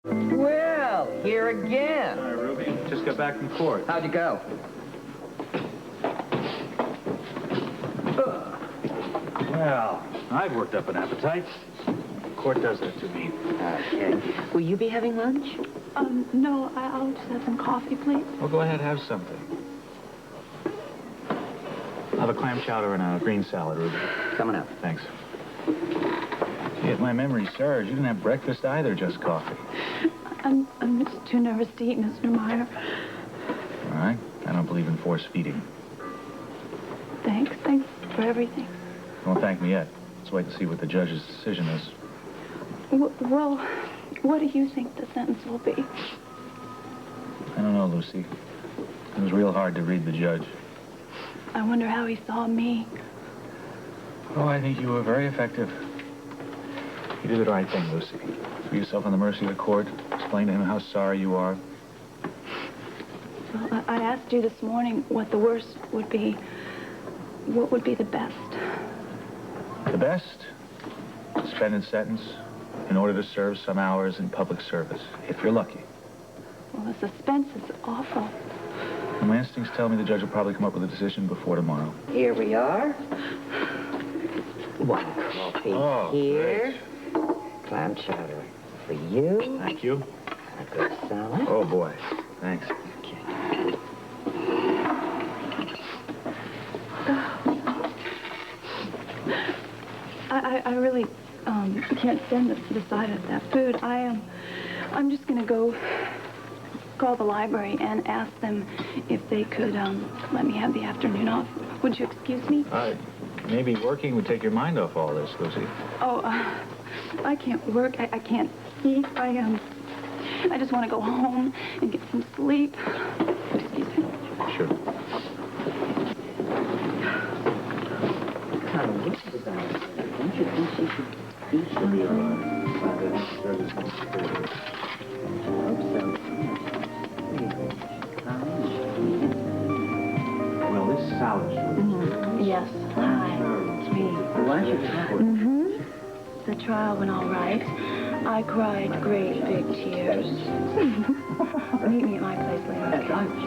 Well, here again. Hi, Ruby. Just got back from court. How'd you go? Well, I've worked up an appetite. Court does that to me. Okay. Will you be having lunch? No, I'll just have some coffee, please. Well, go ahead, have something. I'll have a clam chowder and a green salad, Ruby. Coming up. Thanks. Gee, if my memory serves, you didn't have breakfast either, just coffee. I'm just too nervous to eat, Mr. Meyer. All right. I don't believe in force feeding. Thanks for everything. Don't thank me yet. Let's wait to see what the judge's decision is. Well, what do you think the sentence will be? I don't know, Lucy. It was real hard to read the judge. I wonder how he saw me. Oh, I think you were very effective. You did the right thing, Lucy. Threw yourself on the mercy of the court. Explain to him how sorry you are. Well, I asked you this morning what the worst would be. What would be the best? The best? Suspended sentence in order to serve some hours in public service, if you're lucky. Well, the suspense is awful. And my instincts tell me the judge will probably come up with a decision before tomorrow. Here we are. One coffee here. Great. Clam chowder for you. Thank you. A good salad. Oh, boy. Thanks. Okay. I really can't stand the sight of that food. I'm just gonna go call the library and ask them if they could let me have the afternoon off. Would you excuse me? Maybe working would take your mind off all this, Lucy. Oh, I can't work. I can't eat. I just want to go home and get some sleep. Excuse me. Sure. Come, get to the balance. Don't you think she should eat some? Be all right. I hope so. Well, this salad. Yes. Hi. It's me. Why don't you try it? The trial went all right. I cried great big tears. Meet me at my place later. At lunch.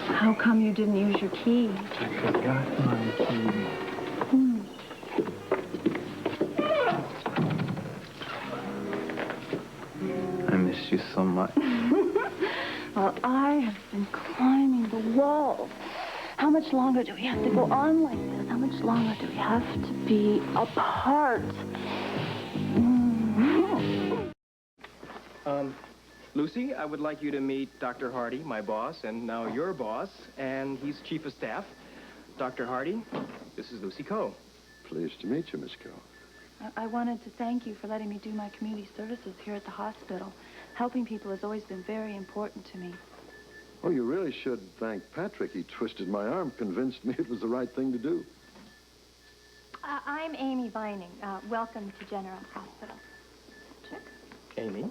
How come you didn't use your key? I forgot my key. I miss you so much. Well, I have been climbing the walls. How much longer do we have to go on like this? How much longer do we have to be apart? Lucy, I would like you to meet Dr. Hardy, my boss, and now your boss, and he's chief of staff. Dr. Hardy, this is Lucy Coe. Pleased to meet you, Miss Coe. I wanted to thank you for letting me do my community services here at the hospital. Helping people has always been very important to me. Oh, you really should thank Patrick. He twisted my arm, convinced me it was the right thing to do. I'm Amy Vining. Welcome to General Hospital. Patrick? Amy?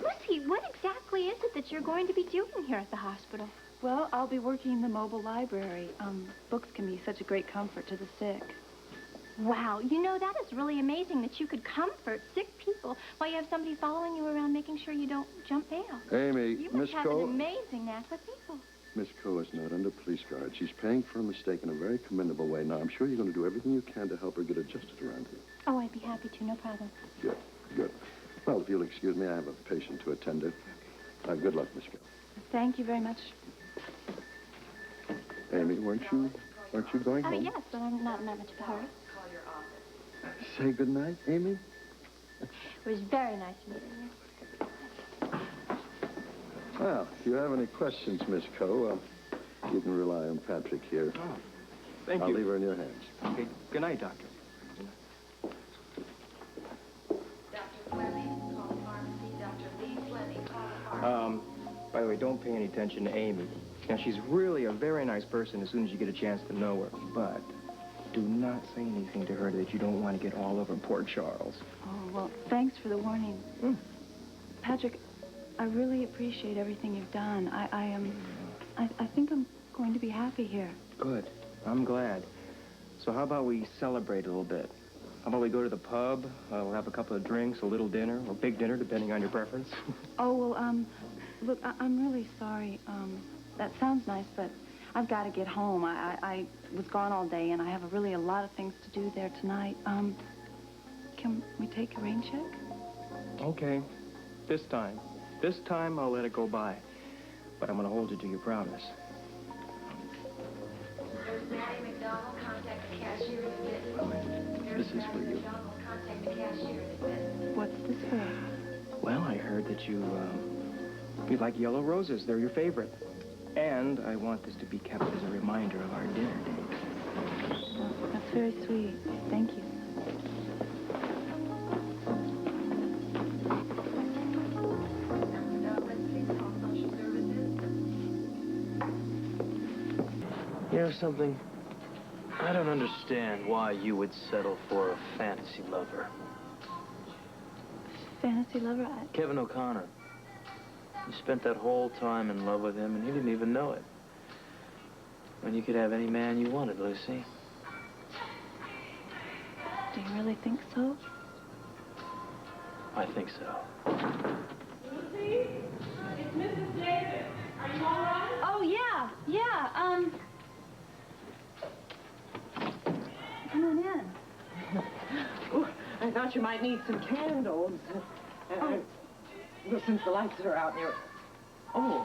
Lucy, what exactly is it that you're going to be doing here at the hospital? Well, I'll be working in the mobile library. Books can be such a great comfort to the sick. Wow, you know, that is really amazing that you could comfort sick people while you have somebody following you around making sure you don't jump bail. Amy, You Miss must have Coe. an amazing knack with people. Miss Coe is not under police guard. She's paying for a mistake in a very commendable way. Now, I'm sure you're going to do everything you can to help her get adjusted around here. Oh, I'd be happy to, no problem. Good, good. Well, if you'll excuse me, I have a patient to attend to. Good luck, Miss Coe. Thank you very much. Amy, weren't you going home? Yes, but I'm not in that much of a hurry. Say good night, Amy. It was very nice meeting you. Well, if you have any questions, Miss Coe, you can rely on Patrick here. Oh, thank I'll you. leave her in your hands. Okay, good night, Doctor. By the way, don't pay any attention to Amy. Now, she's really a very nice person as soon as you get a chance to know her, but do not say anything to her that you don't want to get all over poor Charles. Oh, well, thanks for the warning. Patrick, I really appreciate everything you've done. I think I'm going to be happy here. Good. I'm glad. So how about we celebrate a little bit? How about we go to the pub? We'll have a couple of drinks, a little dinner, or big dinner, depending on your preference. Oh, well, look, I'm really sorry. That sounds nice, but I've got to get home. I was gone all day, and I have really a lot of things to do there tonight. Can we take a rain check? Okay. This time I'll let it go by. But I'm going to hold you to your promise. There's Maddie McDonald. Contact the cashier to visit. This is for you. Contact the cashier to visit. What's this for? Well, I heard that you like yellow roses. They're your favorite. And I want this to be kept as a reminder of our dinner date. Oh, that's very sweet. Thank you. You know something? I don't understand why you would settle for a fantasy lover. Fantasy lover? Kevin O'Connor. You spent that whole time in love with him, and he didn't even know it. When you could have any man you wanted, Lucy. Do you really think so? I think so. Lucy? It's Mrs. Davis. Are you all right? Oh, yeah. Come on in. Oh, I thought you might need some candles. Well, since the lights are out near... Oh,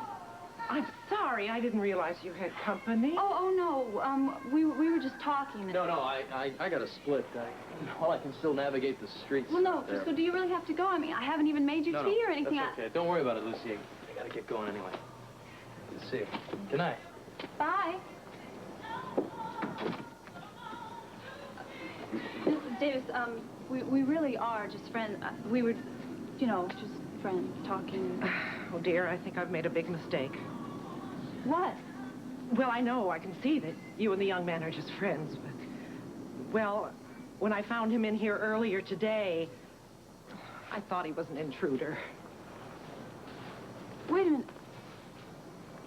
I'm sorry. I didn't realize you had company. Oh, no. We were just talking. No, I got a split. Well, I can still navigate the streets. Well, no, Frisco, do you really have to go? I mean, I haven't even made you tea or anything. That's okay. Don't worry about it, Lucy. I gotta get going anyway. Good to see you. Good night. Bye. Mrs. Davis, we really are just friends. We were, just friends talking. Oh, dear, I think I've made a big mistake. What? Well, I know. I can see that you and the young man are just friends, but... Well, when I found him in here earlier today, I thought he was an intruder. Wait a minute.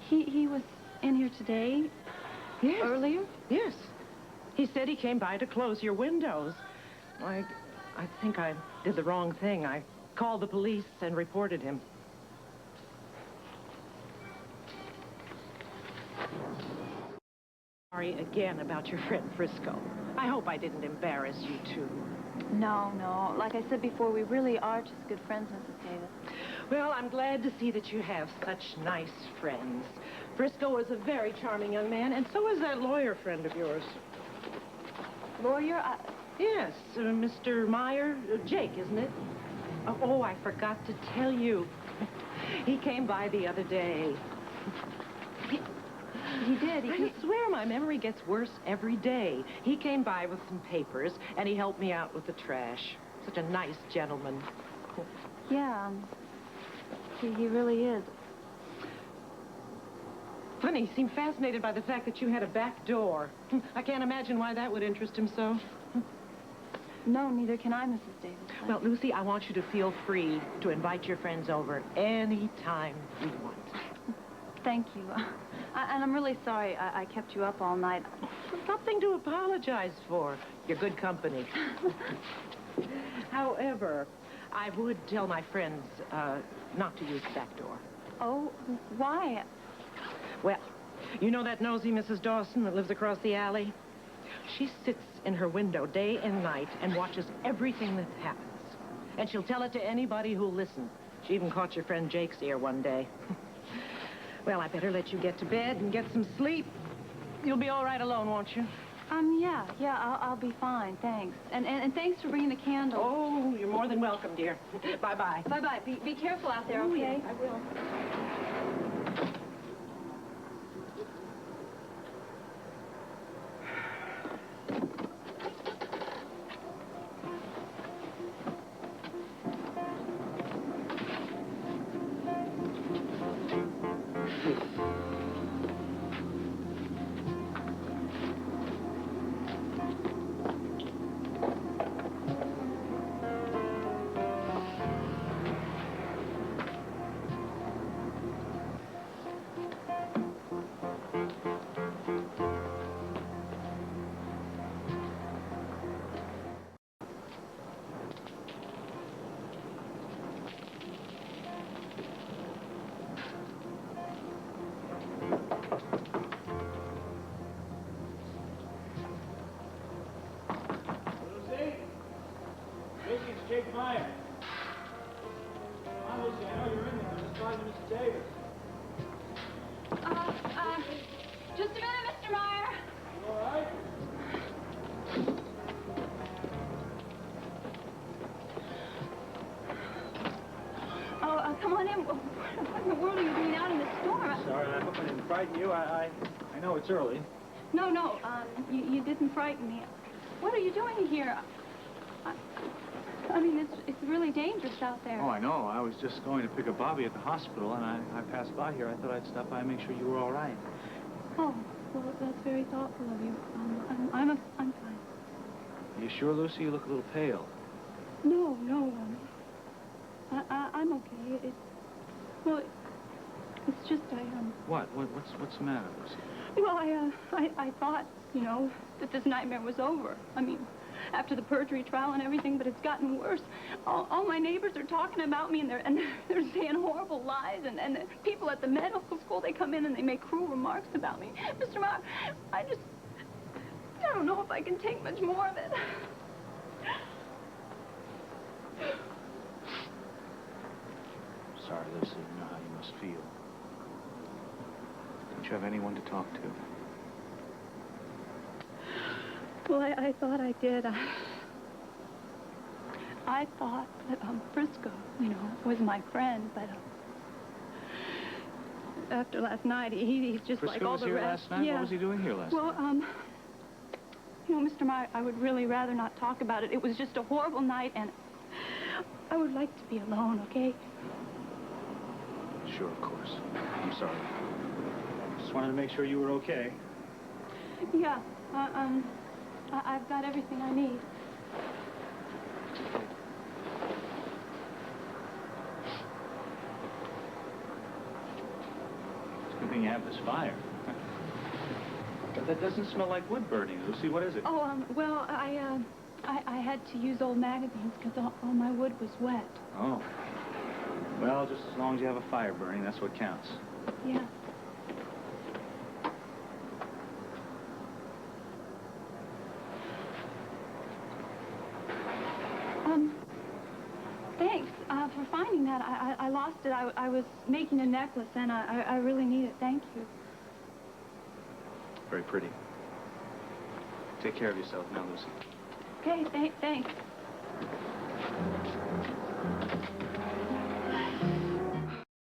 He was in here today? Yes. Earlier? Yes. He said he came by to close your windows. I think I did the wrong thing. I called the police and reported him. Sorry again about your friend Frisco. I hope I didn't embarrass you too. No. Like I said before, we really are just good friends, Mrs. Davis. Well, I'm glad to see that you have such nice friends. Frisco is a very charming young man, and so is that lawyer friend of yours. Lawyer? Yes, Mr. Meyer. Jake, isn't it? Oh, I forgot to tell you. He came by the other day. He did. I swear my memory gets worse every day. He came by with some papers, and he helped me out with the trash. Such a nice gentleman. Yeah, he really is. Funny, he seemed fascinated by the fact that you had a back door. I can't imagine why that would interest him so. No, neither can I, Mrs. Davis. Well, Lucy, I want you to feel free to invite your friends over any time you want. Thank you. And I'm really sorry I kept you up all night. Nothing to apologize for. You're good company. However, I would tell my friends not to use the back door. Oh, why? Well, you know that nosy Mrs. Dawson that lives across the alley? She sits in her window day and night and watches everything that happens. And she'll tell it to anybody who'll listen. She even caught your friend Jake's ear one day. Well, I better let you get to bed and get some sleep. You'll be all right alone, won't you? Yeah, I'll be fine, thanks. And thanks for bringing the candle. Oh, you're more than welcome, dear. Bye-bye. Bye-bye. Be careful out there, okay? Yeah, I will. Davis. Just a minute, Mr. Meyer. You all right? Oh, come on in. What in the world are you doing out in the storm? Sorry, I hope I didn't frighten you. I know it's early. No, you didn't frighten me. What are you doing here? I mean, it's really dangerous out there. Oh, I know. I was just going to pick up Bobby at the hospital, and I passed by here. I thought I'd stop by and make sure you were all right. Oh, well, that's very thoughtful of you. I'm fine. Are you sure, Lucy? You look a little pale. No, I'm okay. It's just What? What's the matter, Lucy? Well, I thought, that this nightmare was over. I mean, after the perjury trial and everything, but it's gotten worse. All my neighbors are talking about me, and they're saying horrible lies, and the people at the medical school, they come in and they make cruel remarks about me. Mr. Meyer, I don't know if I can take much more of it. Sorry, Lucy. You know how you must feel. Don't you have anyone to talk to? Well, I thought I did. I thought that Frisco, was my friend, but after last night, he's just Frisco like all was the here rest. last night? Yeah. What was he doing here last night? Well, Mr. Meyer, I would really rather not talk about it. It was just a horrible night, and I would like to be alone, okay? Sure, of course. I'm sorry. Just wanted to make sure you were okay. Yeah, I've got everything I need. It's a good thing you have this fire. But that doesn't smell like wood burning, Lucy. What is it? Oh, well, I had to use old magazines because all my wood was wet. Oh. Well, just as long as you have a fire burning, that's what counts. Yeah. Thanks for finding that. I lost it. I was making a necklace, and I really need it. Thank you. Very pretty. Take care of yourself now, Lucy. Okay, thanks.